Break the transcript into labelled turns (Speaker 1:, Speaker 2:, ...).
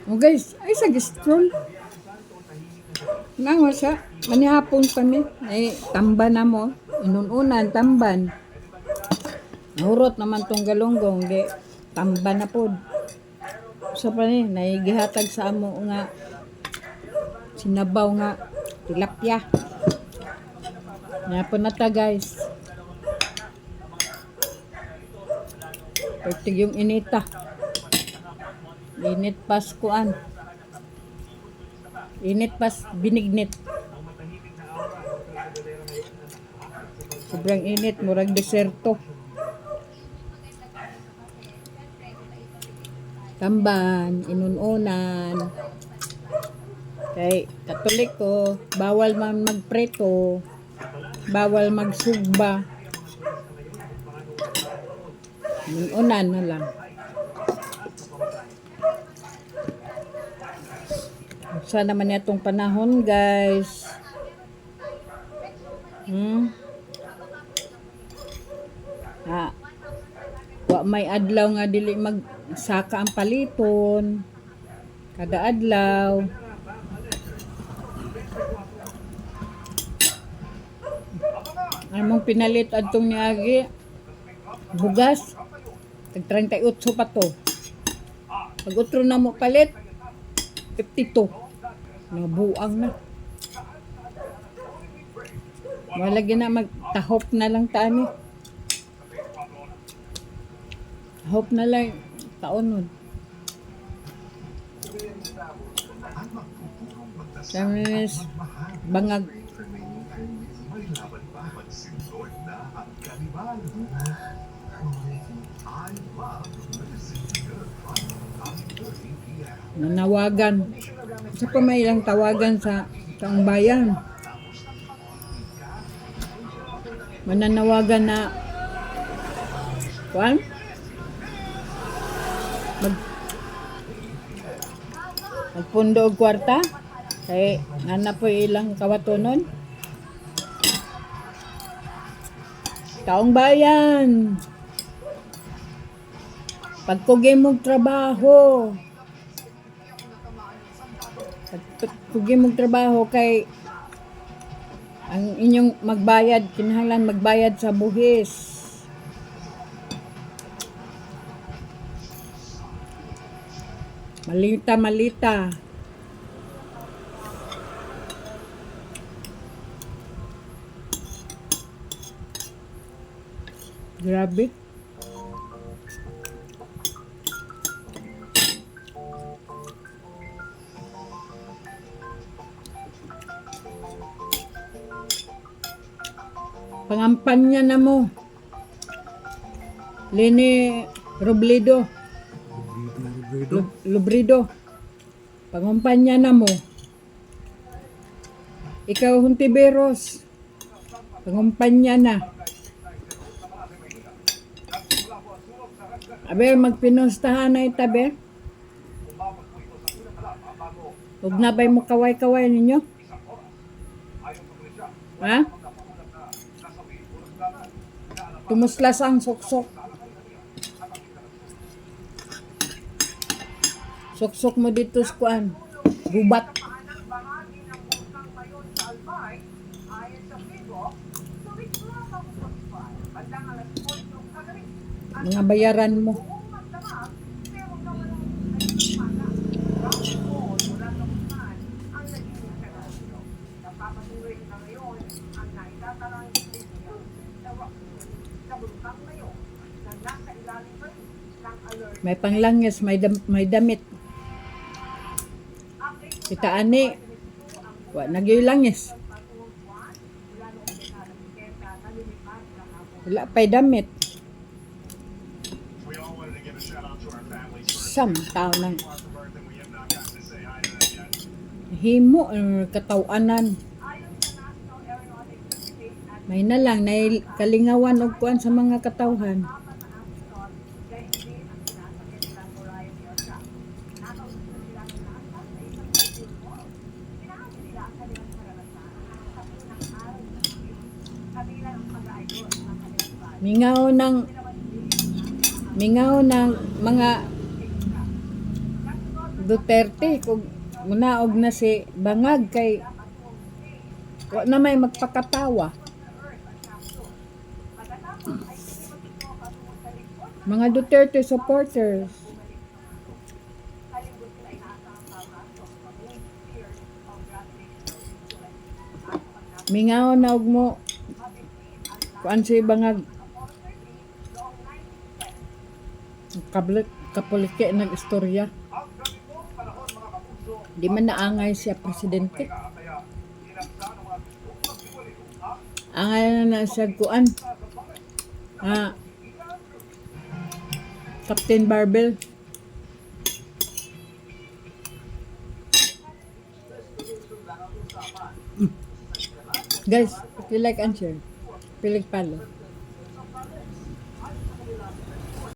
Speaker 1: Oh guys, ay sa scroll. Nango siya. Manihapon pa mi. Ay, tamban na mo. Inununan, tamban. Nahurot naman tong galunggong. Di, tamban na po. So pa ni, naigihatag sa amo nga sinabaw nga tilapia. Napon na ta guys. Pertig yung inita. Init pas kuan. Init pas binignit. Sobrang init, murag deserto. Tamban, inununan. Kay Katolik ko, bawal man magpreto, bawal magsugba. Inununan na lang. Sana naman itong panahon guys. Wa may adlaw nga dili magsaka ang paliton. Kada adlaw. Among pinalit adtong niagi bugas. Tag 38 pa to. Pag utro na mo palit 52. Nabuang na. Wala na magtahop na lang tani. Hope na lang taon nun. Samis bangag. Nanawagan. Sa pa may ilang tawagan sa taong bayan. Mananawagan na kuan? Magpundo og kwarta kay nana po ilang kawatonon. Taong bayan. Pagkugi mong trabaho. Pagkugi mong trabaho kay ang inyong magbayad, kinahanglan magbayad sa buhis. Malita. Grabe. Pangampanya na mo. Leni Robledo. Lubrido. Pangampanya na mo. Ikaw Hontiveros. Pangampanya na. Aber magpinustahan na itabi. Huwag na ba'y mo kaway-kaway ninyo? Ha? Tumuslas ang sok-sok. Sok-sok mo dito sa kuan. Gubat. Mga bayaran mo. May panglangis, may damit. Kita ani, wa nagyoy langis. Wala pa'y damit. Tao nang himo katawanan. May na lang na kalingawan og kuan sa mga katawhan. Mingaw ng mga Duterte kung munaog na si Bangag kay wa na may magpakatawa. Mga Duterte supporters. Mingaw na og mo kuan si Bangag. Kapulike nag istorya. Di man naangay siya presidente. Angay na siya kuan. Captain Barbell. Guys, if you like and share, pilig follow.